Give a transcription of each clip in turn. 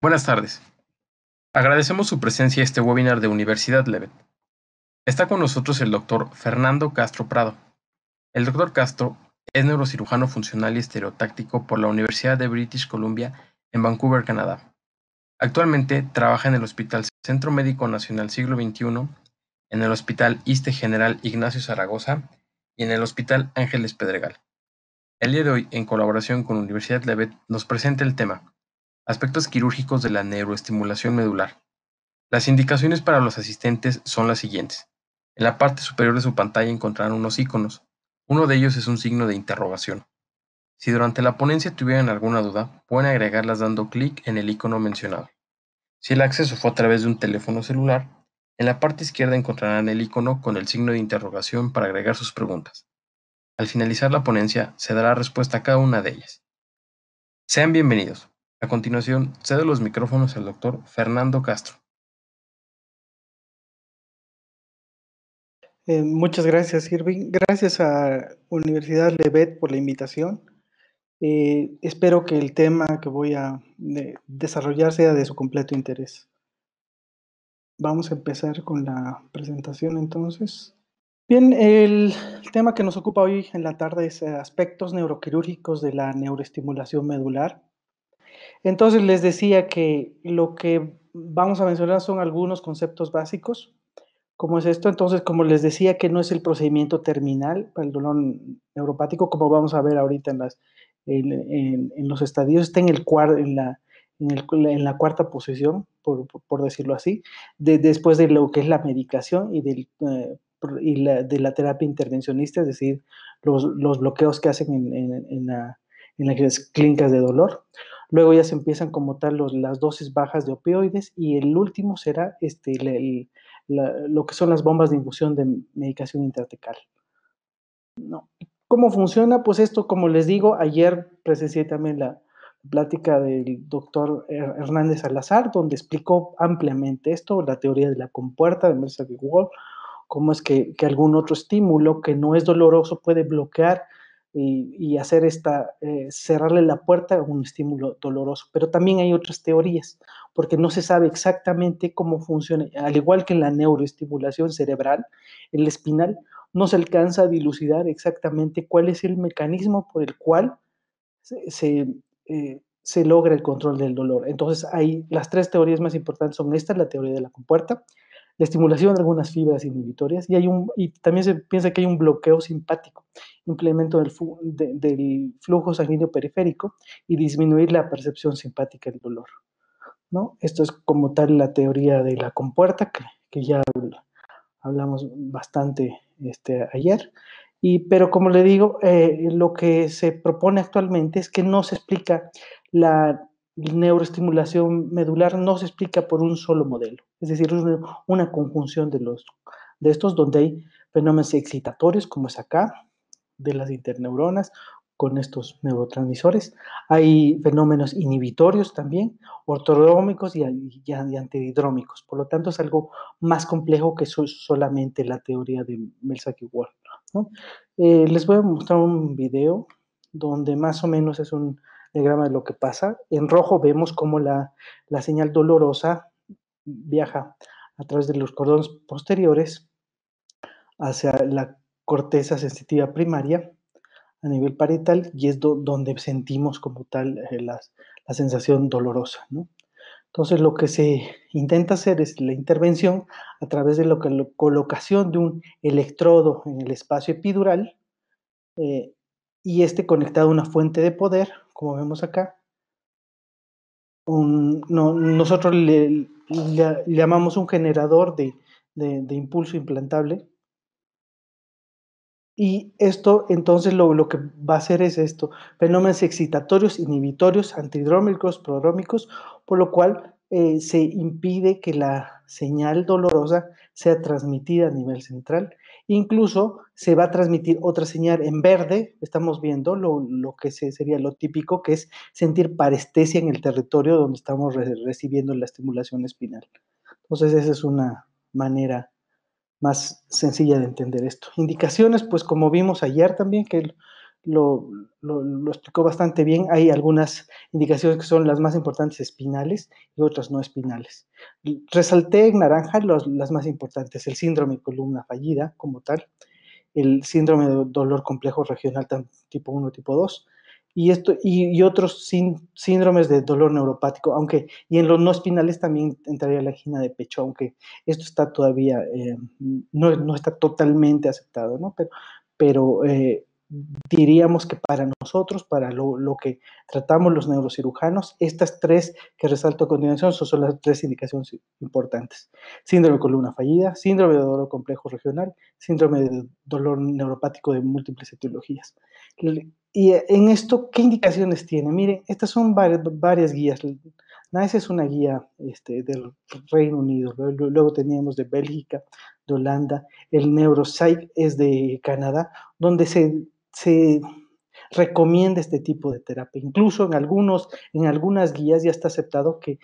Buenas tardes. Agradecemos su presencia en este webinar de Universidad Levet. Está con nosotros el doctor Fernando Castro Prado. El doctor Castro es neurocirujano funcional y estereotáctico por la Universidad de British Columbia en Vancouver, Canadá. Actualmente trabaja en el Hospital Centro Médico Nacional Siglo XXI, en el Hospital ISSSTE General Ignacio Zaragoza y en el Hospital Ángeles Pedregal. El día de hoy, en colaboración con Universidad Levet, nos presenta el tema Aspectos quirúrgicos de la neuroestimulación medular. Las indicaciones para los asistentes son las siguientes. En la parte superior de su pantalla encontrarán unos iconos. Uno de ellos es un signo de interrogación. Si durante la ponencia tuvieran alguna duda, pueden agregarlas dando clic en el icono mencionado. Si el acceso fue a través de un teléfono celular, en la parte izquierda encontrarán el icono con el signo de interrogación para agregar sus preguntas. Al finalizar la ponencia, se dará respuesta a cada una de ellas. Sean bienvenidos. A continuación, cedo los micrófonos al doctor Fernando Castro. Muchas gracias, Irving. Gracias a Universidad Levet por la invitación. Espero que el tema que voy a desarrollar sea de su completo interés. Vamos a empezar con la presentación entonces. Bien, el tema que nos ocupa hoy en la tarde es aspectos neuroquirúrgicos de la neuroestimulación medular. Entonces les decía que lo que vamos a mencionar son algunos conceptos básicos. ¿Cómo es esto? Entonces, como les decía, que no es el procedimiento terminal para el dolor neuropático, como vamos a ver ahorita en los estadios, está en la cuarta posición, por decirlo así, después de lo que es la medicación de la terapia intervencionista, es decir, los bloqueos que hacen en las clínicas de dolor. Luego ya se empiezan como tal las dosis bajas de opioides y el último será lo que son las bombas de infusión de medicación intratecal. No. ¿Cómo funciona? Pues esto, como les digo, ayer presencié también la plática del doctor Hernández Salazar, donde explicó ampliamente esto, la teoría de la compuerta de Mercer-Wall, cómo es que algún otro estímulo que no es doloroso puede bloquear y hacer cerrarle la puerta a un estímulo doloroso. Pero también hay otras teorías, porque no se sabe exactamente cómo funciona, al igual que en la neuroestimulación cerebral, el espinal, no se alcanza a dilucidar exactamente cuál es el mecanismo por el cual se logra el control del dolor. Entonces, las tres teorías más importantes son esta, la teoría de la compuerta, la estimulación de algunas fibras inhibitorias y también se piensa que hay un bloqueo simpático, implemento del flujo sanguíneo periférico y disminuir la percepción simpática del dolor, ¿no? Esto es como tal la teoría de la compuerta que ya hablamos bastante ayer. Pero como le digo, lo que se propone actualmente es que no se explica la neuroestimulación medular, no se explica por un solo modelo. Es decir, es una conjunción de estos donde hay fenómenos excitatorios, como es acá, de las interneuronas, con estos neurotransmisores. Hay fenómenos inhibitorios también, ortodrómicos y antidrómicos. Por lo tanto, es algo más complejo que solamente la teoría de Mercer-Wall, ¿no? Les voy a mostrar un video donde más o menos es un diagrama de lo que pasa. En rojo vemos cómo la señal dolorosa viaja a través de los cordones posteriores hacia la corteza sensitiva primaria a nivel parietal y es donde sentimos como tal la sensación dolorosa, ¿no? Entonces, lo que se intenta hacer es la intervención a través de la colocación de un electrodo en el espacio epidural eh, y conectado a una fuente de poder, como vemos acá. Nosotros le llamamos un generador de impulso implantable. Y esto, entonces, lo que va a hacer es esto, fenómenos excitatorios, inhibitorios, antidrómicos, prodrómicos, por lo cual se impide que la señal dolorosa sea transmitida a nivel central. Incluso se va a transmitir otra señal en verde, estamos viendo lo que sería lo típico, que es sentir parestesia en el territorio donde estamos recibiendo la estimulación espinal. Entonces, esa es una manera más sencilla de entender esto. Indicaciones, pues como vimos ayer también, que lo, lo explicó bastante bien. Hay algunas indicaciones que son las más importantes espinales y otras no espinales. Resalté en naranja las más importantes, el síndrome de columna fallida como tal, el síndrome de dolor complejo regional tipo 1, tipo 2, y otros síndromes de dolor neuropático, aunque, y en los no espinales también entraría la angina de pecho, aunque esto está todavía, no está totalmente aceptado, ¿no? Pero diríamos que para nosotros, para lo que tratamos los neurocirujanos, estas tres que resalto a continuación son las tres indicaciones importantes. Síndrome de columna fallida, síndrome de dolor complejo regional, síndrome de dolor neuropático de múltiples etiologías. Y en esto, ¿qué indicaciones tiene? Miren, estas son varias guías. NICE es una guía del Reino Unido, luego teníamos de Bélgica, de Holanda, el Neuropsych es de Canadá, donde se recomienda este tipo de terapia. Incluso en algunas guías ya está aceptado que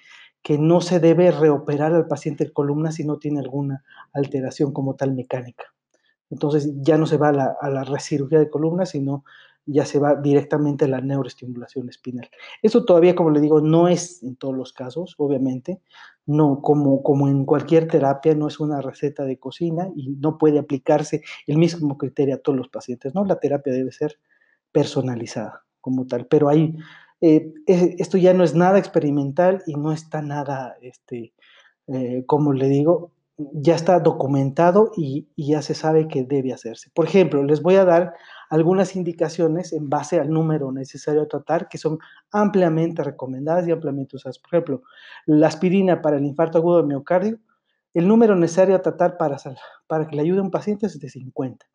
no se debe reoperar al paciente de columna si no tiene alguna alteración como tal mecánica. Entonces ya no se va a la recirugía de columna, sino ya se va directamente a la neuroestimulación espinal. Eso todavía, como le digo, no es en todos los casos, obviamente, no como en cualquier terapia, no es una receta de cocina y no puede aplicarse el mismo criterio a todos los pacientes, ¿no? La terapia debe ser personalizada como tal, pero ahí esto ya no es nada experimental y no está nada, como le digo, ya está documentado y ya se sabe que debe hacerse. Por ejemplo, les voy a dar algunas indicaciones en base al número necesario a tratar, que son ampliamente recomendadas y ampliamente usadas. Por ejemplo, la aspirina para el infarto agudo de miocardio, el número necesario a tratar para que le ayude a un paciente es de 50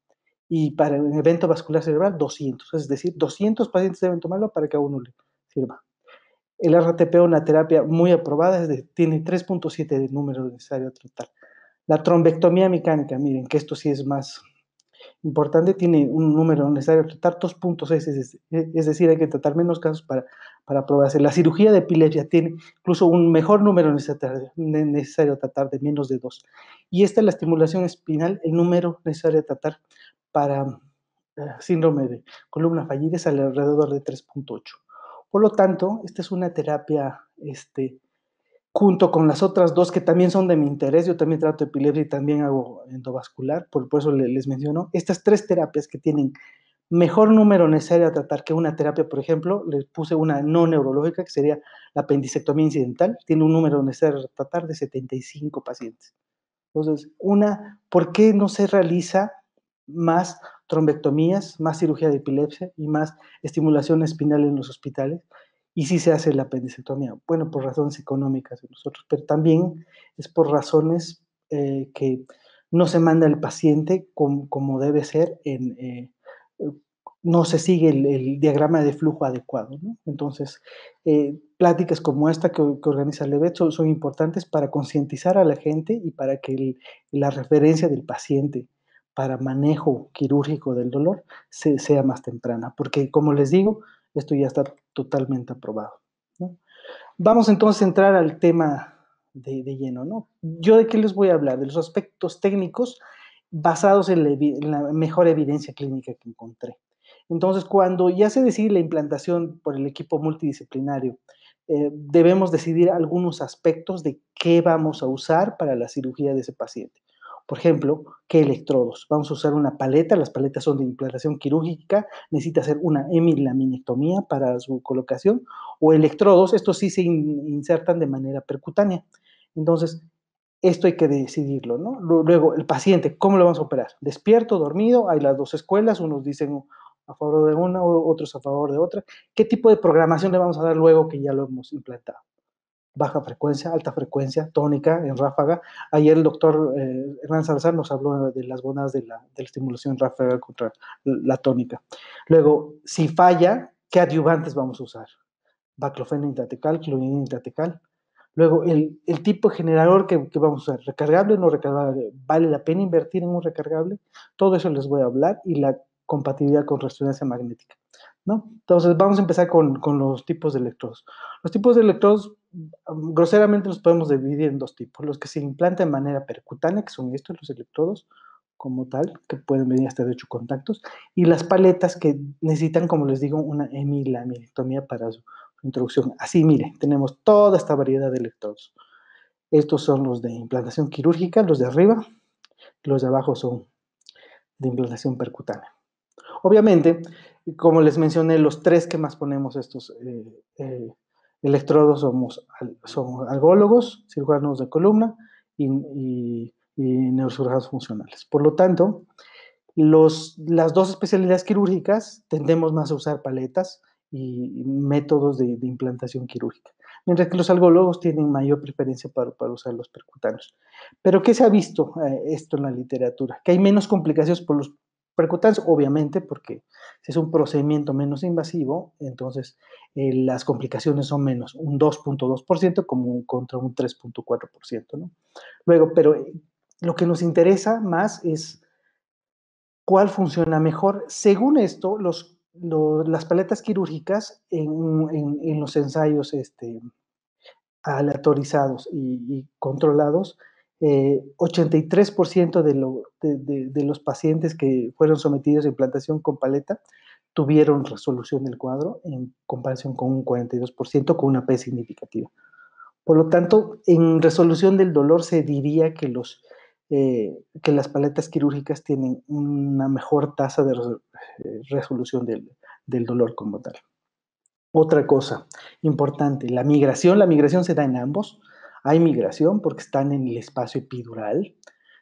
y para un evento vascular cerebral 200, es decir, 200 pacientes deben tomarlo para que a uno le sirva. El RTP, una terapia muy aprobada, tiene 3.7 de número necesario a tratar. La trombectomía mecánica, miren, que esto sí es más importante, tiene un número necesario a tratar 2.6, es decir, hay que tratar menos casos para aprobarse. La cirugía de epilepsia tiene incluso un mejor número necesario a tratar de menos de 2. Y esta es la estimulación espinal, el número necesario a tratar para síndrome de columna fallida es alrededor de 3.8. Por lo tanto, esta es una terapia, junto con las otras dos que también son de mi interés, yo también trato epilepsia y también hago endovascular, por eso les menciono, estas tres terapias que tienen mejor número necesario a tratar que una terapia, por ejemplo, les puse una no neurológica, que sería la apendicectomía incidental, tiene un número necesario a tratar de 75 pacientes. Entonces, ¿por qué no se realiza más trombectomías, más cirugía de epilepsia y más estimulación espinal en los hospitales? Y sí se hace la apendicectomía. Bueno, por razones económicas de nosotros, pero también es por razones que no se manda el paciente como debe ser, no se sigue el diagrama de flujo adecuado, ¿no? Entonces, pláticas como esta que organiza Levet son importantes para concientizar a la gente y para que la referencia del paciente para manejo quirúrgico del dolor sea más temprana, porque como les digo, esto ya está totalmente aprobado, ¿no? Vamos entonces a entrar al tema de lleno, ¿no? ¿Yo de qué les voy a hablar? De los aspectos técnicos basados en la mejor evidencia clínica que encontré. Entonces, cuando ya se decide la implantación por el equipo multidisciplinario, debemos decidir algunos aspectos de qué vamos a usar para la cirugía de ese paciente. Por ejemplo, ¿qué electrodos? Vamos a usar una paleta, las paletas son de implantación quirúrgica, necesita hacer una hemilaminectomía para su colocación, o electrodos, estos sí se insertan de manera percutánea. Entonces, esto hay que decidirlo, ¿no? Luego, el paciente, ¿cómo lo vamos a operar? ¿Despierto, dormido? Hay las dos escuelas, unos dicen a favor de una, otros a favor de otra. ¿Qué tipo de programación le vamos a dar luego que ya lo hemos implantado? Baja frecuencia, alta frecuencia, tónica, en ráfaga. Ayer el doctor Hernán Salazar nos habló de las bondades de la estimulación ráfaga contra la tónica. Luego, si falla, ¿qué adyuvantes vamos a usar? Baclofeno intratecal, clonidina intratecal. Luego, el tipo de generador que vamos a usar, recargable o no recargable, ¿vale la pena invertir en un recargable? Todo eso les voy a hablar y la compatibilidad con resonancia magnética, ¿no? Entonces, vamos a empezar con los tipos de electrodos. Los tipos de electrodos, groseramente los podemos dividir en dos tipos. Los que se implantan de manera percutánea, que son estos, los electrodos, como tal, que pueden venir hasta de 8 contactos, y las paletas que necesitan, como les digo, una hemilaminectomía para su introducción. Así, mire, tenemos toda esta variedad de electrodos. Estos son los de implantación quirúrgica, los de arriba, los de abajo son de implantación percutánea. Obviamente, como les mencioné, los tres que más ponemos estos electrodos son algólogos, cirujanos de columna y neurocirujanos funcionales. Por lo tanto, las dos especialidades quirúrgicas tendemos más a usar paletas y métodos de implantación quirúrgica, mientras que los algólogos tienen mayor preferencia para usar los percutáneos. Pero ¿qué se ha visto esto en la literatura? Que hay menos complicaciones por los percutáneos, obviamente, porque si es un procedimiento menos invasivo, entonces las complicaciones son menos, un 2.2% como contra un 3.4%, ¿no? Luego, pero lo que nos interesa más es cuál funciona mejor. Según esto, las paletas quirúrgicas en los ensayos aleatorizados y controlados, 83% de los pacientes que fueron sometidos a implantación con paleta tuvieron resolución del cuadro en comparación con un 42% con una P significativa. Por lo tanto, en resolución del dolor se diría que las paletas quirúrgicas tienen una mejor tasa de resolución del dolor como tal. Otra cosa importante, la migración se da en ambos. Hay migración porque están en el espacio epidural,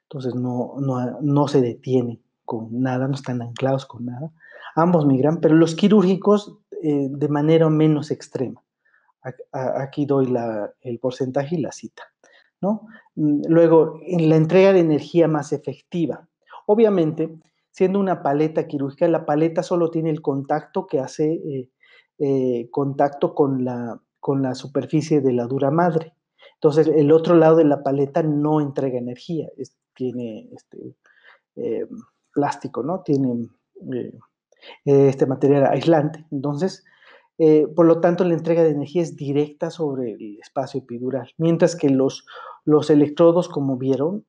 entonces no se detienen con nada, no están anclados con nada. Ambos migran, pero los quirúrgicos de manera menos extrema. Aquí doy el porcentaje y la cita, ¿no? Luego, en la entrega de energía más efectiva. Obviamente, siendo una paleta quirúrgica, la paleta solo tiene el contacto que hace contacto con la superficie de la dura madre. Entonces, el otro lado de la paleta no entrega energía, tiene eh, plástico, ¿no? Tiene eh, este material aislante. Entonces, por lo tanto, la entrega de energía es directa sobre el espacio epidural, mientras que los electrodos, como vieron,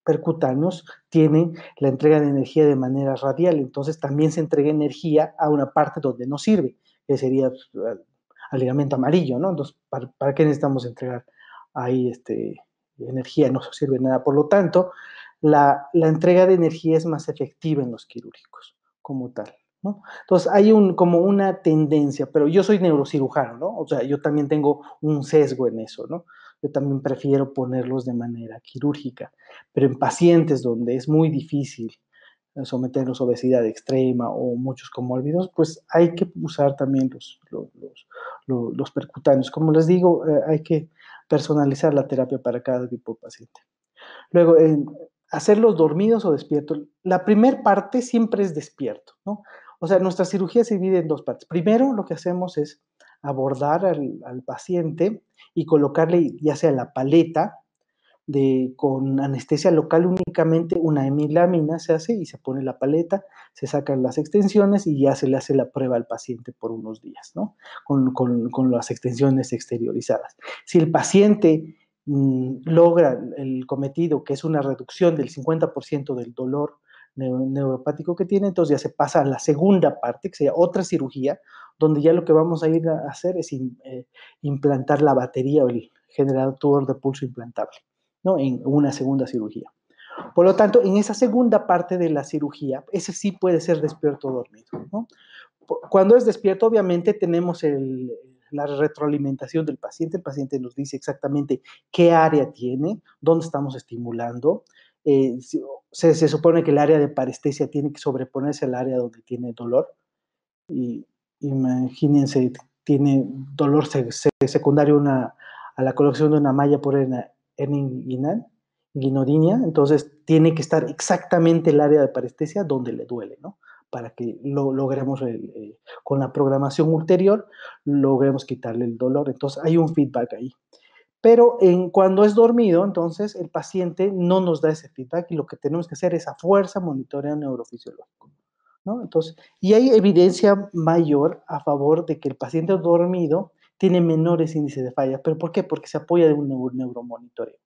percutáneos, tienen la entrega de energía de manera radial, entonces también se entrega energía a una parte donde no sirve, que sería al ligamento amarillo, ¿no? Entonces, ¿para qué necesitamos entregar ahí energía? No sirve nada. Por lo tanto, la entrega de energía es más efectiva en los quirúrgicos, como tal, ¿no? Entonces, hay como una tendencia, pero yo soy neurocirujano, ¿no? O sea, yo también tengo un sesgo en eso, ¿no? Yo también prefiero ponerlos de manera quirúrgica, pero en pacientes donde es muy difícil someterlos a obesidad extrema o muchos comórbidos, pues hay que usar también los percutáneos. Como les digo, hay que personalizar la terapia para cada tipo de paciente. Luego, hacerlos dormidos o despiertos. La primera parte siempre es despierto, ¿no? O sea, nuestra cirugía se divide en dos partes. Primero, lo que hacemos es abordar al paciente y colocarle ya sea la paleta con anestesia local únicamente, una hemilámina se hace y se pone la paleta, se sacan las extensiones y ya se le hace la prueba al paciente por unos días, ¿no? Con las extensiones exteriorizadas. Si el paciente logra el cometido, que es una reducción del 50% del dolor neuropático que tiene, entonces ya se pasa a la segunda parte, que sería otra cirugía, donde ya lo que vamos a ir a hacer es implantar la batería o el generador de pulso implantable, ¿no? En una segunda cirugía. Por lo tanto, en esa segunda parte de la cirugía, ese sí puede ser despierto o dormido, ¿no? Cuando es despierto, obviamente tenemos la retroalimentación del paciente. El paciente nos dice exactamente qué área tiene, dónde estamos estimulando. Se supone que el área de parestesia tiene que sobreponerse al área donde tiene dolor. Y imagínense, tiene dolor secundario a la colocación de una malla por hernia inguinal, inguinodinia, entonces tiene que estar exactamente el área de parestesia donde le duele, ¿no? Para que logremos, con la programación ulterior, logremos quitarle el dolor. Entonces hay un feedback ahí. Pero cuando es dormido, entonces el paciente no nos da ese feedback y lo que tenemos que hacer es a fuerza monitorear neurofisiológico, ¿no? Entonces, y hay evidencia mayor a favor de que el paciente dormido tiene menores índices de falla. ¿Pero por qué? Porque se apoya de un neuromonitoreo.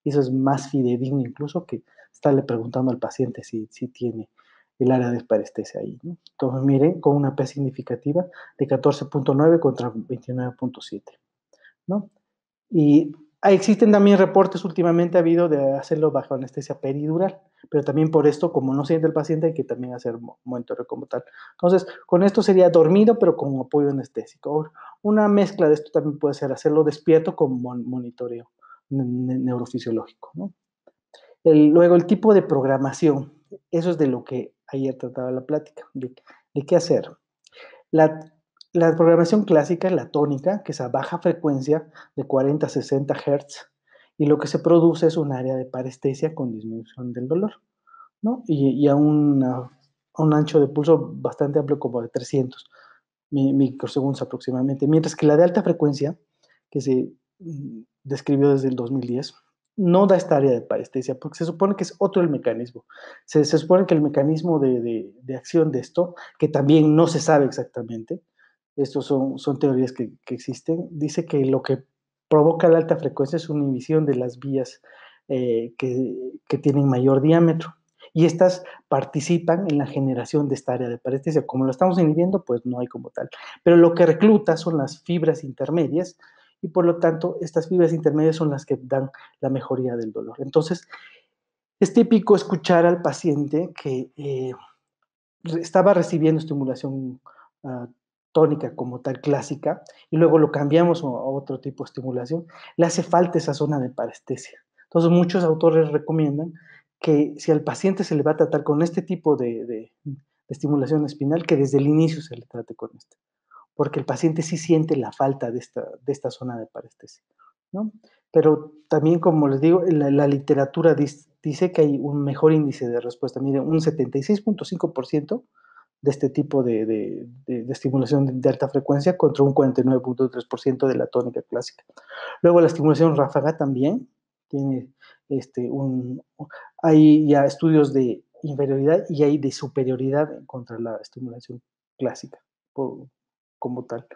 Y eso es más fidedigno incluso que estarle preguntando al paciente si tiene el área de parestesia ahí, ¿no? Entonces, miren, con una P significativa de 14.9 contra 29.7, ¿no? Y existen también reportes últimamente ha habido de hacerlo bajo anestesia peridural, pero también por esto, como no siente el paciente, hay que también hacer monitoreo como tal. Entonces, con esto sería dormido, pero con apoyo anestésico. Una mezcla de esto también puede ser hacerlo despierto con monitoreo neurofisiológico, ¿no? Luego, el tipo de programación, eso es de lo que ayer trataba la plática, de qué hacer. La, la programación clásica es la tónica, que es a baja frecuencia de 40 a 60 Hz, y lo que se produce es un área de parestesia con disminución del dolor, ¿no? Y a un ancho de pulso bastante amplio, como de 300 microsegundos aproximadamente, mientras que la de alta frecuencia, que se describió desde el 2010, no da esta área de parestesia, porque se supone que es otro el mecanismo. Se supone que el mecanismo de acción de esto, que también no se sabe exactamente, estos son teorías que existen, dice que lo que provoca la alta frecuencia es una inhibición de las vías que tienen mayor diámetro. Y estas participan en la generación de esta área de parestesia. Como lo estamos inhibiendo, pues no hay como tal. Pero lo que recluta son las fibras intermedias y por lo tanto estas fibras intermedias son las que dan la mejoría del dolor. Entonces, es típico escuchar al paciente que estaba recibiendo estimulación uh, tónica como tal clásica y luego lo cambiamos a otro tipo de estimulación, le hace falta esa zona de parestesia. Entonces muchos autores recomiendan que si al paciente se le va a tratar con este tipo de estimulación espinal, que desde el inicio se le trate con este, porque el paciente sí siente la falta de esta zona de parestesia, ¿no? Pero también, como les digo, la literatura dice que hay un mejor índice de respuesta. Miren, un 76.5% de este tipo de estimulación de alta frecuencia contra un 49.3% de la tónica clásica. Luego la estimulación ráfaga también tiene hay ya estudios de inferioridad y hay de superioridad contra la estimulación clásica como tal.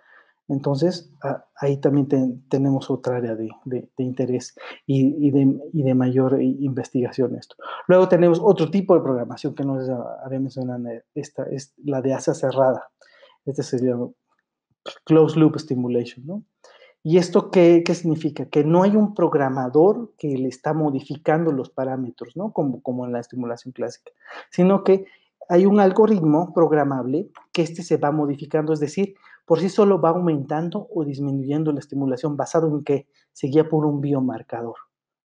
Entonces, ahí también tenemos otra área de interés y de mayor investigación esto. Luego tenemos otro tipo de programación que no les había mencionado, esta es la de asa cerrada. Este sería closed loop stimulation, ¿no? ¿Y esto qué significa? Que no hay un programador que le está modificando los parámetros, ¿no? Como en la estimulación clásica, sino que hay un algoritmo programable que se va modificando, es decir, por sí solo va aumentando o disminuyendo la estimulación basado en que se guía por un biomarcador,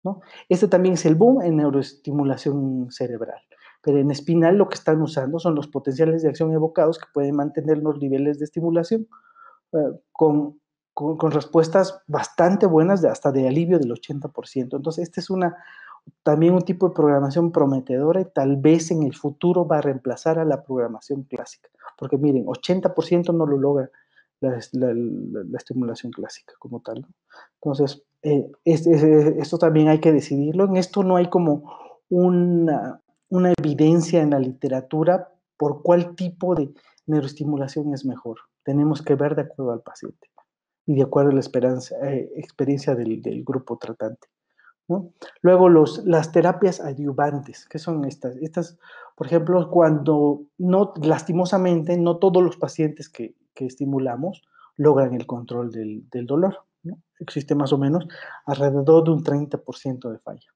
¿no? Este también es el boom en neuroestimulación cerebral. Pero en espinal lo que están usando son los potenciales de acción evocados que pueden mantener los niveles de estimulación con con respuestas bastante buenas, hasta de alivio del 80%. Entonces, este es también un tipo de programación prometedora y tal vez en el futuro va a reemplazar a la programación clásica. Porque miren, 80% no lo logra la estimulación clásica como tal, ¿no? Entonces, esto también hay que decidirlo. En esto no hay como una evidencia en la literatura por cuál tipo de neuroestimulación es mejor. Tenemos que ver de acuerdo al paciente y de acuerdo a la experiencia del grupo tratante, ¿no? Luego, las terapias adyuvantes, ¿qué son estas? Estas, por ejemplo, cuando lastimosamente, no todos los pacientes que estimulamos logran el control del dolor, ¿no? Existe más o menos alrededor de un 30% de falla.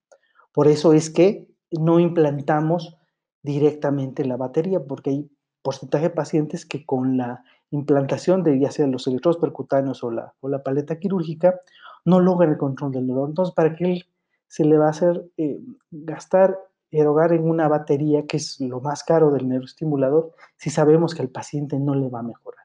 Por eso es que no implantamos directamente la batería, porque hay porcentaje de pacientes que con la implantación de ya sea los electrodos percutáneos o la paleta quirúrgica no logran el control del dolor. Entonces, ¿para qué se le va a hacer gastar, erogar en una batería, que es lo más caro del neuroestimulador, si sabemos que al paciente no le va a mejorar?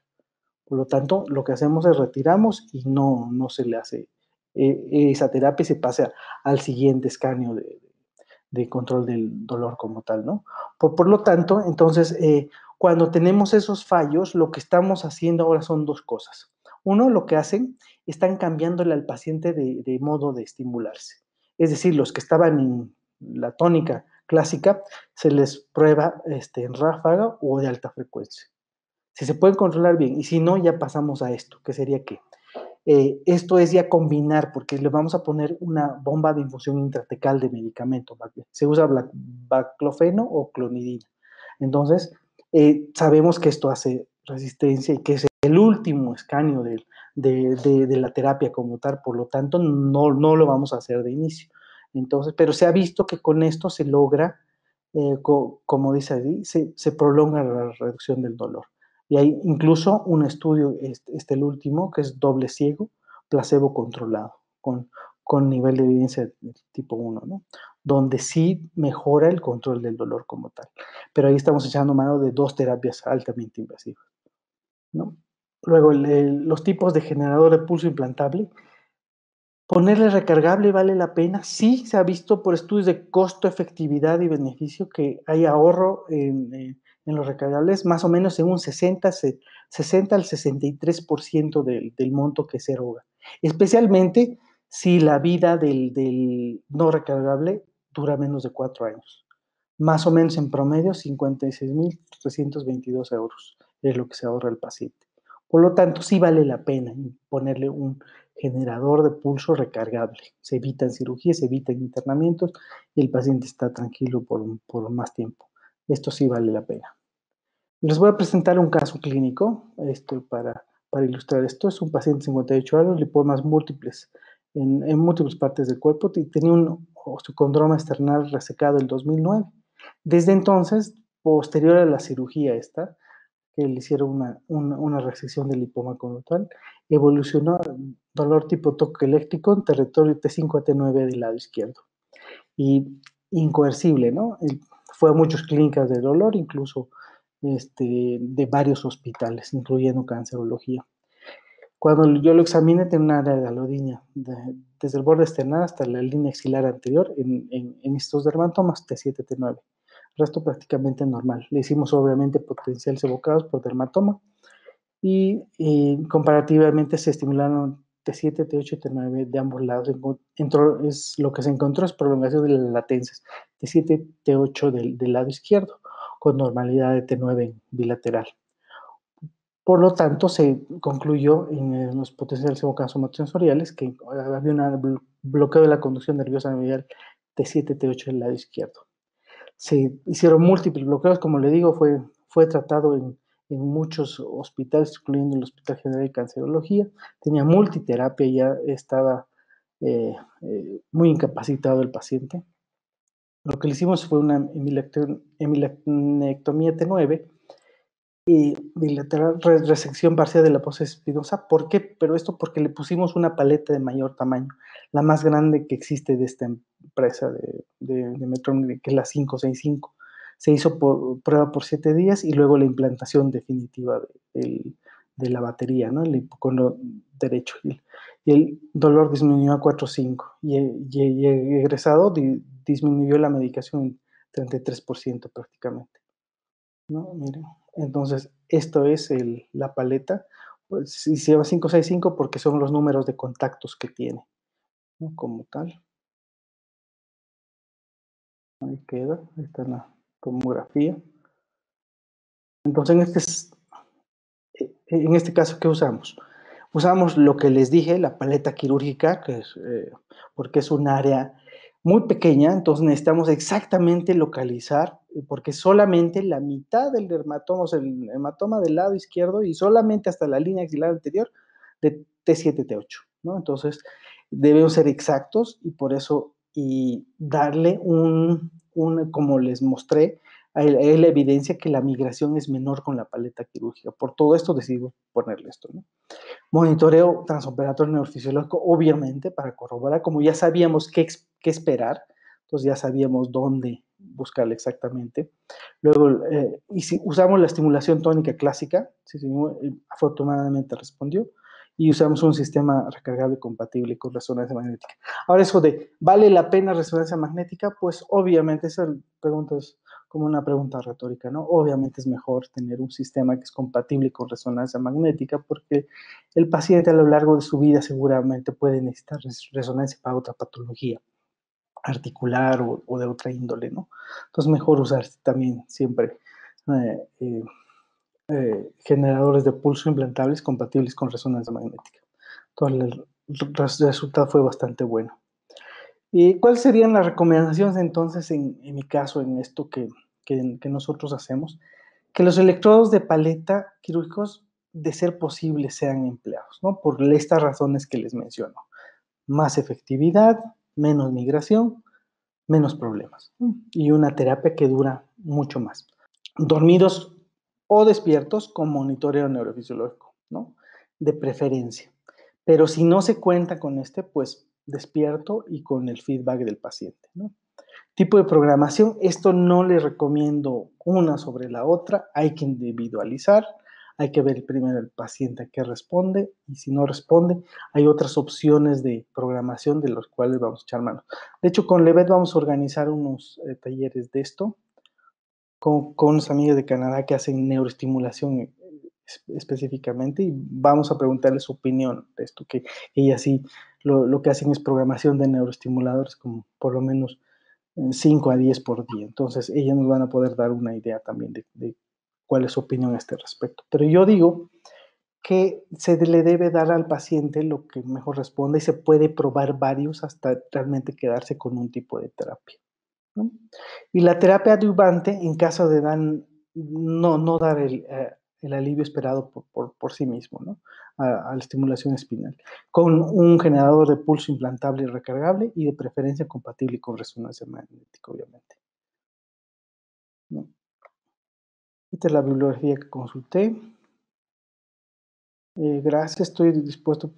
Por lo tanto, lo que hacemos es retiramos y no se le hace esa terapia y se pasa al siguiente escaneo de control del dolor como tal, ¿no? Por lo tanto, entonces, cuando tenemos esos fallos, lo que estamos haciendo ahora son dos cosas. Uno, lo que hacen, están cambiándole al paciente de modo de estimularse. Es decir, los que estaban en la tónica clásica, se les prueba en ráfaga o de alta frecuencia. Si se pueden controlar bien, y si no, ya pasamos a esto, que sería que Esto es ya combinar, porque le vamos a poner una bomba de infusión intratecal de medicamento. Se usa baclofeno o clonidina. Entonces, sabemos que esto hace resistencia y que es el último escaneo de la terapia como tal, por lo tanto, no lo vamos a hacer de inicio. Entonces, pero se ha visto que con esto se logra, como dice ahí, se prolonga la reducción del dolor. Y hay incluso un estudio, el último, que es doble ciego, placebo controlado, con nivel de evidencia del tipo 1, ¿no? Donde sí mejora el control del dolor como tal. Pero ahí estamos echando mano de 2 terapias altamente invasivas, ¿no? Luego, los tipos de generador de pulso implantable. Ponerle recargable vale la pena. Sí, se ha visto por estudios de costo, efectividad y beneficio que hay ahorro en los recargables, más o menos en un 60 al 63% del monto que se eroga. Especialmente si la vida del no recargable dura menos de 4 años. Más o menos en promedio 56.322 euros es lo que se ahorra el paciente. Por lo tanto, sí vale la pena ponerle un generador de pulso recargable. Se evitan cirugías, se evitan internamientos y el paciente está tranquilo por más tiempo. Esto sí vale la pena. Les voy a presentar un caso clínico para ilustrar esto. Es un paciente de 58 años, lipomas múltiples en múltiples partes del cuerpo y tenía un osteocondroma esternal resecado en 2009. Desde entonces, posterior a la cirugía esta, que le hicieron una resección del lipoma conductual, evolucionó dolor tipo toque eléctrico en territorio T5 a T9 del lado izquierdo. Y incoercible, ¿no? Fue a muchas clínicas de dolor, incluso de varios hospitales, incluyendo cancerología. Cuando yo lo examiné, tenía una área de alodinia, desde el borde externo hasta la línea axilar anterior, en estos dermatomas T7, T9. El resto prácticamente normal. Le hicimos obviamente potenciales evocados por dermatoma y comparativamente se estimularon T7, T8 y T9 de ambos lados. Lo que se encontró es prolongación de las latencias T7, T8 del lado izquierdo, con normalidad de T9 bilateral. Por lo tanto, se concluyó en los potenciales evocados somatosensoriales que había un bloqueo de la conducción nerviosa medial T7, T8 del lado izquierdo. Se hicieron múltiples bloqueos, como le digo, fue tratado en muchos hospitales, incluyendo el Hospital General de Cancerología. Tenía multiterapia, ya estaba muy incapacitado el paciente. Lo que le hicimos fue una hemilectomía T9 y bilateral, resección parcial de la fosa espinosa. ¿Por qué? Pero esto porque le pusimos una paleta de mayor tamaño, la más grande que existe de esta empresa de Medtronic, que es la 565. Se hizo prueba por 7 días y luego la implantación definitiva de la batería, ¿no? El hipocono derecho. Y el dolor disminuyó a 4.5 y egresado disminuyó la medicación en 33% prácticamente, ¿no? Miren, entonces esto es la paleta, pues si se llama 565 porque son los números de contactos que tiene, ¿no? Como tal. Ahí queda, ahí está la tomografía. Entonces en este caso, ¿qué usamos? Usamos lo que les dije, la paleta quirúrgica, que es, porque es un área muy pequeña, entonces necesitamos exactamente localizar, porque solamente la mitad del dermatoma, o sea, el hematoma del lado izquierdo y solamente hasta la línea axilar anterior de T7, T8, ¿no? Entonces debemos ser exactos y por eso, y darle como les mostré, hay la evidencia que la migración es menor con la paleta quirúrgica. Por todo esto decidimos ponerle esto, ¿no? Monitoreo transoperatorio neurofisiológico, obviamente, para corroborar, como ya sabíamos qué esperar, entonces ya sabíamos dónde buscarle exactamente. Luego, y si usamos la estimulación tónica clásica, afortunadamente respondió, y usamos un sistema recargable compatible con resonancia magnética. Ahora, eso de, ¿vale la pena resonancia magnética? Pues obviamente, esa pregunta es como una pregunta retórica, ¿no? Obviamente es mejor tener un sistema que es compatible con resonancia magnética porque el paciente a lo largo de su vida seguramente puede necesitar resonancia para otra patología articular o de otra índole, ¿no? Entonces mejor usar también siempre generadores de pulso implantables compatibles con resonancia magnética. Entonces, el resultado fue bastante bueno. ¿Y cuáles serían las recomendaciones entonces en mi caso, en esto que nosotros hacemos? Que los electrodos de paleta quirúrgicos, de ser posible, sean empleados, ¿no? Por estas razones que les menciono. Más efectividad, menos migración, menos problemas, ¿no? Y una terapia que dura mucho más. Dormidos o despiertos con monitoreo neurofisiológico, ¿no? De preferencia. Pero si no se cuenta con este, pues despierto y con el feedback del paciente, ¿no? Tipo de programación, esto no le recomiendo una sobre la otra, hay que individualizar, hay que ver primero el paciente a qué responde y si no responde, hay otras opciones de programación de los cuales vamos a echar mano. De hecho, con Levet vamos a organizar unos talleres de esto con unas amigas de Canadá que hacen neuroestimulación específicamente y vamos a preguntarles su opinión de esto, que ellas sí lo que hacen es programación de neuroestimuladores como por lo menos 5 a 10 por día. Entonces, ellas nos van a poder dar una idea también de cuál es su opinión a este respecto. Pero yo digo que se le debe dar al paciente lo que mejor responda y se puede probar varios hasta realmente quedarse con un tipo de terapia, ¿no? Y la terapia adyuvante, en caso de no dar el alivio esperado por sí mismo, ¿no? A la estimulación espinal, con un generador de pulso implantable y recargable y de preferencia compatible con resonancia magnética, obviamente, ¿no? Esta es la bibliografía que consulté. Gracias, estoy dispuesto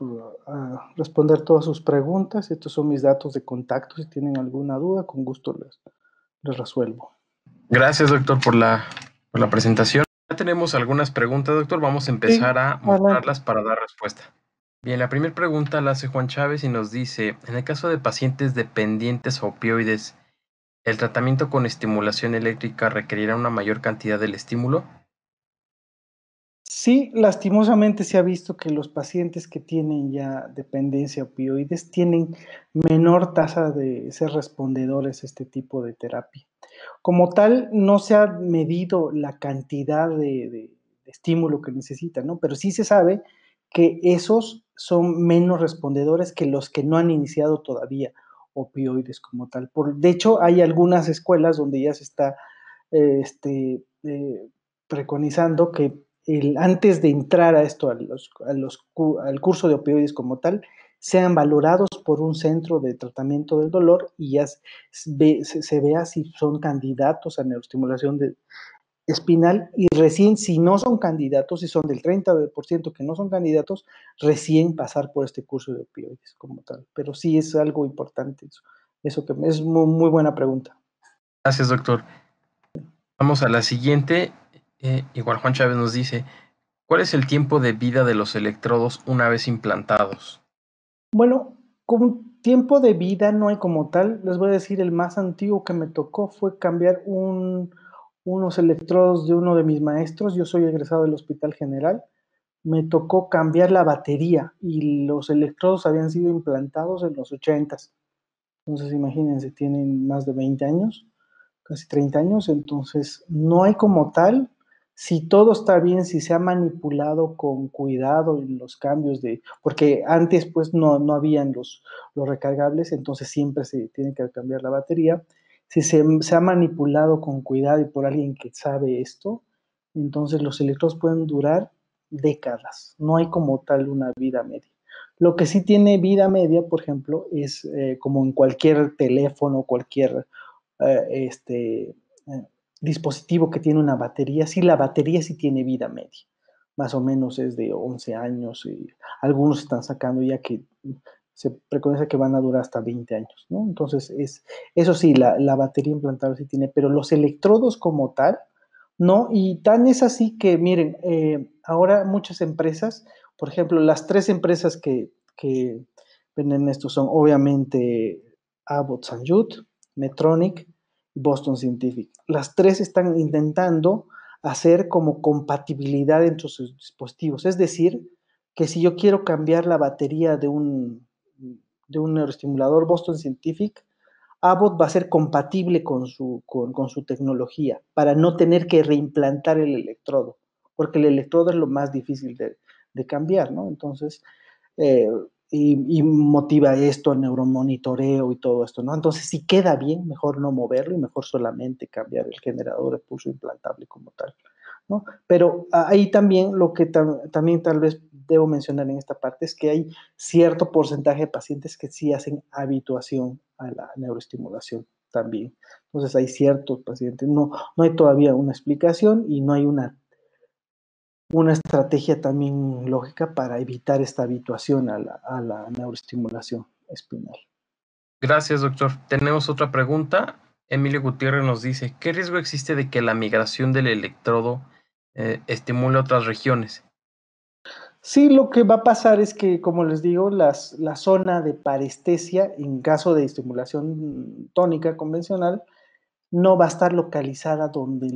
a responder todas sus preguntas. Estos son mis datos de contacto. Si tienen alguna duda, con gusto les resuelvo. Gracias, doctor, por la presentación. Ya tenemos algunas preguntas, doctor. Vamos a Sí, empezar a adelante. mostrarlas para dar respuesta. Bien, la primera pregunta la hace Juan Chávez y nos dice, en el caso de pacientes dependientes a opioides, ¿el tratamiento con estimulación eléctrica requerirá una mayor cantidad del estímulo? Sí, lastimosamente se ha visto que los pacientes que tienen ya dependencia a opioides tienen menor tasa de ser respondedores a este tipo de terapia. Como tal, no se ha medido la cantidad de estímulo que necesitan, ¿no? Pero sí se sabe que esos son menos respondedores que los que no han iniciado todavía opioides como tal. De hecho, hay algunas escuelas donde ya se está preconizando que antes de entrar a esto, al curso de opioides como tal, sean valorados por un centro de tratamiento del dolor y ya se vea si son candidatos a neuroestimulación espinal y recién, si no son candidatos, si son del 30% que no son candidatos, recién pasar por este curso de opioides como tal. Pero sí es algo importante eso que es muy, muy buena pregunta. Gracias, doctor. Vamos a la siguiente. Igual Juan Chávez nos dice, ¿cuál es el tiempo de vida de los electrodos una vez implantados? Bueno, con tiempo de vida no hay como tal. Les voy a decir, el más antiguo que me tocó fue cambiar unos electrodos de uno de mis maestros. Yo soy egresado del Hospital General. Me tocó cambiar la batería y los electrodos habían sido implantados en los 80s. Entonces, imagínense, tienen más de 20 años, casi 30 años. Entonces, no hay como tal. Si todo está bien, si se ha manipulado con cuidado en los cambios porque antes pues no habían los recargables, entonces siempre se tiene que cambiar la batería. Si se ha manipulado con cuidado y por alguien que sabe esto, entonces los electrodos pueden durar décadas. No hay como tal una vida media. Lo que sí tiene vida media, por ejemplo, es como en cualquier teléfono, cualquier este, dispositivo que tiene una batería, sí, la batería sí tiene vida media, más o menos es de 11 años y algunos están sacando ya que se preconiza que van a durar hasta 20 años, ¿no? Entonces, eso sí, la batería implantable sí tiene, pero los electrodos como tal, no, y tan es así que, miren, ahora muchas empresas, por ejemplo, las tres empresas que venden esto son obviamente Abbott St. Jude, Medtronic, Boston Scientific. Las tres están intentando hacer como compatibilidad entre sus dispositivos. Es decir, que si yo quiero cambiar la batería de un neuroestimulador Boston Scientific, Abbott va a ser compatible con su tecnología para no tener que reimplantar el electrodo, porque el electrodo es lo más difícil de cambiar, ¿no? Entonces, eh, y motiva esto, el neuromonitoreo y todo esto, ¿no? Entonces, si queda bien, mejor no moverlo y mejor solamente cambiar el generador de pulso implantable como tal, ¿no? Pero ahí también lo que también tal vez debo mencionar en esta parte es que hay cierto porcentaje de pacientes que sí hacen habituación a la neuroestimulación también. Entonces hay ciertos pacientes, no hay todavía una explicación y no hay una estrategia también lógica para evitar esta habituación a la neuroestimulación espinal. Gracias, doctor. Tenemos otra pregunta. Emilio Gutiérrez nos dice, ¿qué riesgo existe de que la migración del electrodo estimule otras regiones? Sí, lo que va a pasar es que, como les digo, la zona de parestesia, en caso de estimulación tónica convencional, no va a estar localizada donde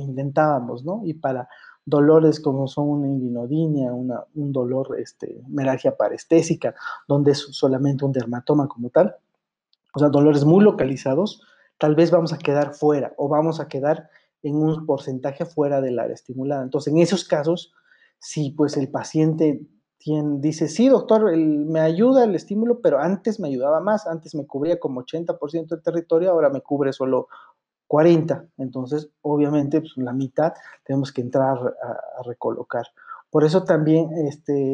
intentábamos, ¿no? Y para dolores como son una inguinodinia, un dolor, meralgia parestésica, donde es solamente un dermatoma como tal, o sea, dolores muy localizados, tal vez vamos a quedar fuera o vamos a quedar en un porcentaje fuera del área estimulada. Entonces, en esos casos, si pues el paciente dice, sí, doctor, me ayuda el estímulo, pero antes me ayudaba más, antes me cubría como 80% del territorio, ahora me cubre solo 40. Entonces, obviamente, pues, la mitad tenemos que entrar a recolocar. Por eso también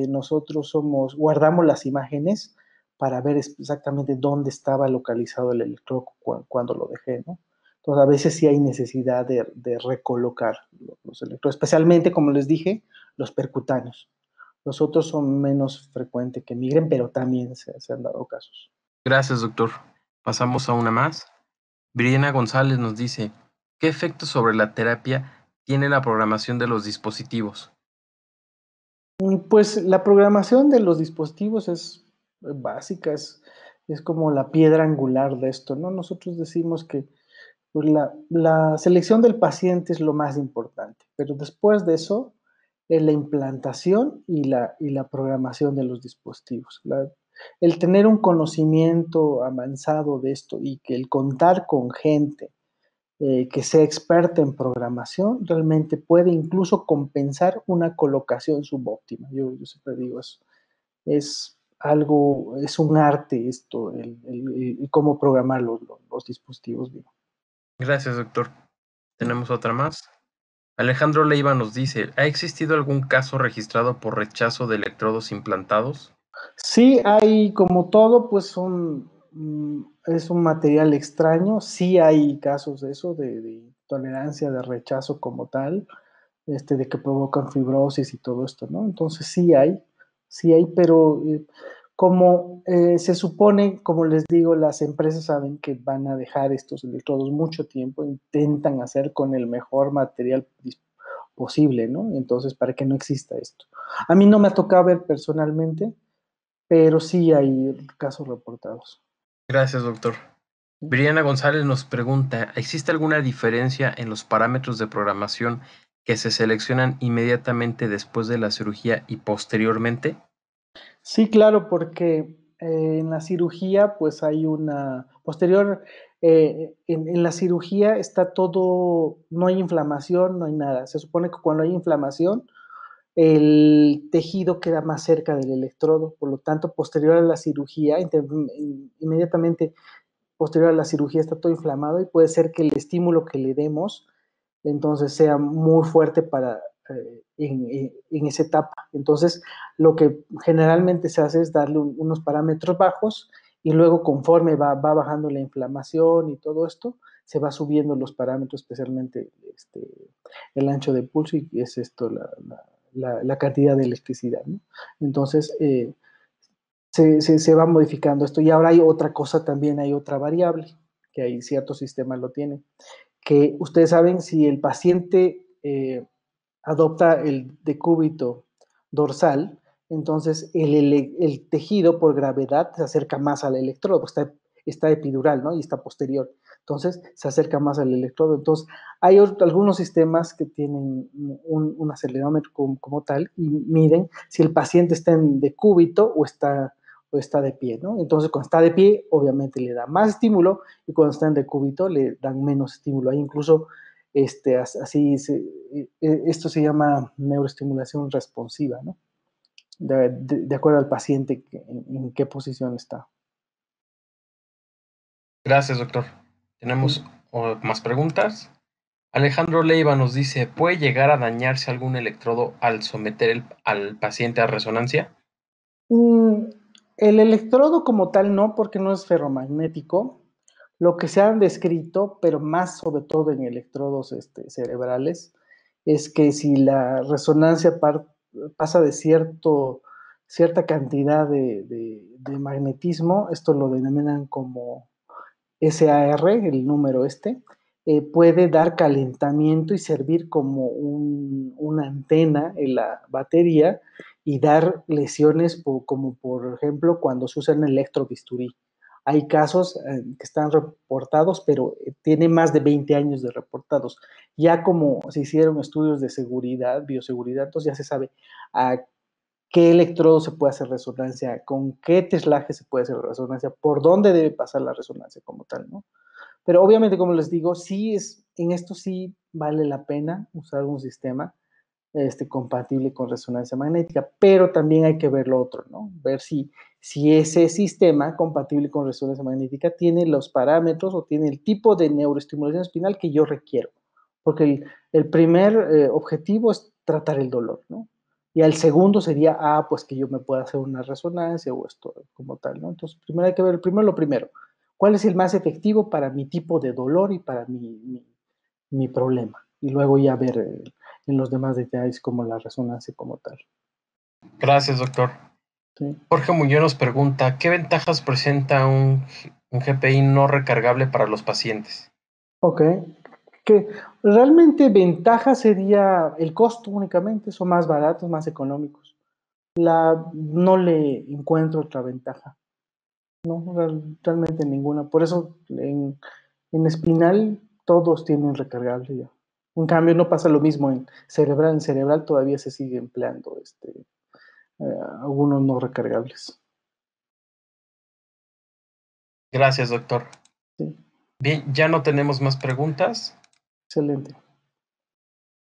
nosotros guardamos las imágenes para ver exactamente dónde estaba localizado el electrodo cuando lo dejé, ¿no? Entonces, a veces sí hay necesidad de recolocar los electrodos, especialmente, como les dije, los percutáneos. Los otros son menos frecuentes que migren, pero también se han dado casos. Gracias, doctor. Pasamos a una más. Briana González nos dice, ¿qué efecto sobre la terapia tiene la programación de los dispositivos? Pues la programación de los dispositivos es básica, es como la piedra angular de esto, ¿no? Nosotros decimos que pues, la selección del paciente es lo más importante, pero después de eso, la implantación y la programación de los dispositivos. El tener un conocimiento avanzado de esto y que el contar con gente que sea experta en programación, realmente puede incluso compensar una colocación subóptima. Yo siempre digo eso. Es algo, es un arte esto, el cómo programar los dispositivos bien. Gracias, doctor. Tenemos otra más. Alejandro Leiva nos dice, ¿ha existido algún caso registrado por rechazo de electrodos implantados? Sí, hay como todo, pues es un material extraño. Sí hay casos de eso, de tolerancia, de rechazo como tal, de que provocan fibrosis y todo esto, ¿no? Entonces sí hay, pero como se supone, como les digo, las empresas saben que van a dejar estos electrodos mucho tiempo, intentan hacer con el mejor material posible, ¿no? Entonces, para que no exista esto. A mí no me ha tocado ver personalmente, pero sí hay casos reportados. Gracias, doctor. Briana González nos pregunta, ¿existe alguna diferencia en los parámetros de programación que se seleccionan inmediatamente después de la cirugía y posteriormente? Sí, claro, porque en la cirugía, pues hay una posterior, en la cirugía está todo, no hay inflamación, no hay nada. Se supone que cuando hay inflamación, el tejido queda más cerca del electrodo, por lo tanto, posterior a la cirugía, inmediatamente posterior a la cirugía está todo inflamado y puede ser que el estímulo que le demos entonces sea muy fuerte en esa etapa. Entonces, lo que generalmente se hace es darle unos parámetros bajos y luego conforme va bajando la inflamación y todo esto, se va subiendo los parámetros, especialmente el ancho de pulso y es esto la cantidad de electricidad, ¿no? Entonces, se va modificando esto. Y ahora hay otra cosa también, hay otra variable, que hay ciertos sistemas lo tienen, que ustedes saben si el paciente adopta el decúbito dorsal, entonces el tejido por gravedad se acerca más al electrodo, está epidural, ¿no? Y está posterior. Entonces se acerca más al electrodo. Entonces hay algunos sistemas que tienen un acelerómetro como tal y miden si el paciente está en decúbito o está de pie, ¿no? Entonces cuando está de pie, obviamente le da más estímulo y cuando está en decúbito le dan menos estímulo. Hay incluso esto se llama neuroestimulación responsiva, ¿no? de acuerdo al paciente en qué posición está. Gracias, doctor. Sí. ¿Tenemos más preguntas? Alejandro Leiva nos dice, ¿puede llegar a dañarse algún electrodo al someter al paciente a resonancia? Mm, el electrodo como tal no, porque no es ferromagnético. Lo que se han descrito, pero más sobre todo en electrodos cerebrales, es que si la resonancia pasa de cierta cantidad de magnetismo, esto lo denominan como SAR, el número puede dar calentamiento y servir como una antena en la batería y dar lesiones como por ejemplo cuando se usa un electrobisturí. Hay casos que están reportados, pero tiene más de 20 años de reportados. Ya como se hicieron estudios de seguridad, bioseguridad, entonces ya se sabe a qué electrodo se puede hacer resonancia, con qué teslaje se puede hacer resonancia, por dónde debe pasar la resonancia como tal, ¿no? Pero obviamente, como les digo, en esto sí vale la pena usar un sistema compatible con resonancia magnética, pero también hay que ver lo otro, ¿no? Ver si ese sistema compatible con resonancia magnética tiene los parámetros o tiene el tipo de neuroestimulación espinal que yo requiero. Porque el primer objetivo es tratar el dolor, ¿no? Y el segundo sería, pues que yo me pueda hacer una resonancia o esto como tal, ¿no? Entonces, primero hay que ver primero lo primero. ¿Cuál es el más efectivo para mi tipo de dolor y para mi problema? Y luego ya ver en los demás detalles como la resonancia como tal. Gracias, doctor. ¿Sí? Jorge Muñoz nos pregunta, ¿qué ventajas presenta un GPI no recargable para los pacientes? Ok. Que realmente ventaja sería el costo únicamente, son más baratos, más económicos. No le encuentro otra ventaja, no, realmente ninguna. Por eso en espinal todos tienen recargable ya. En cambio no pasa lo mismo en cerebral. En cerebral todavía se sigue empleando algunos no recargables. Gracias, doctor. Sí, Bien, ya no tenemos más preguntas. excelente.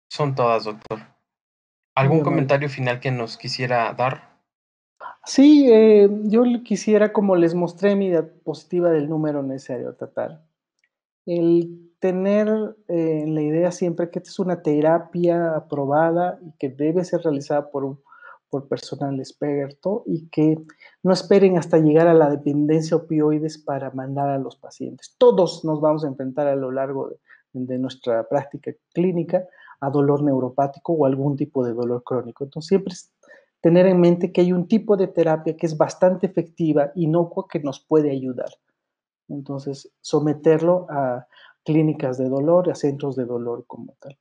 Son todas, doctor. Muy ¿Algún amable. comentario final que nos quisiera dar? Sí, yo quisiera, como les mostré mi diapositiva del número necesario a tratar, el tener la idea siempre que esta es una terapia aprobada y que debe ser realizada por personal experto y que no esperen hasta llegar a la dependencia opioides para mandar a los pacientes. Todos nos vamos a enfrentar a lo largo de nuestra práctica clínica a dolor neuropático o algún tipo de dolor crónico. Entonces, siempre es tener en mente que hay un tipo de terapia que es bastante efectiva, inocua, que nos puede ayudar. Entonces, someterlo a clínicas de dolor, a centros de dolor como tal.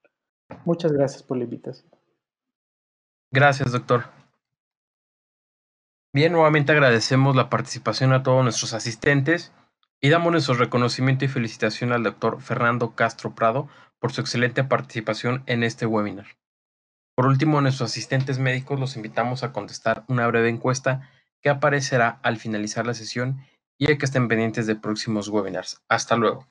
Muchas gracias por la invitación. Gracias, doctor. Bien, nuevamente agradecemos la participación a todos nuestros asistentes y damos nuestro reconocimiento y felicitación al doctor Fernando Castro Prado por su excelente participación en este webinar. Por último, a nuestros asistentes médicos los invitamos a contestar una breve encuesta que aparecerá al finalizar la sesión y a que estén pendientes de próximos webinars. Hasta luego.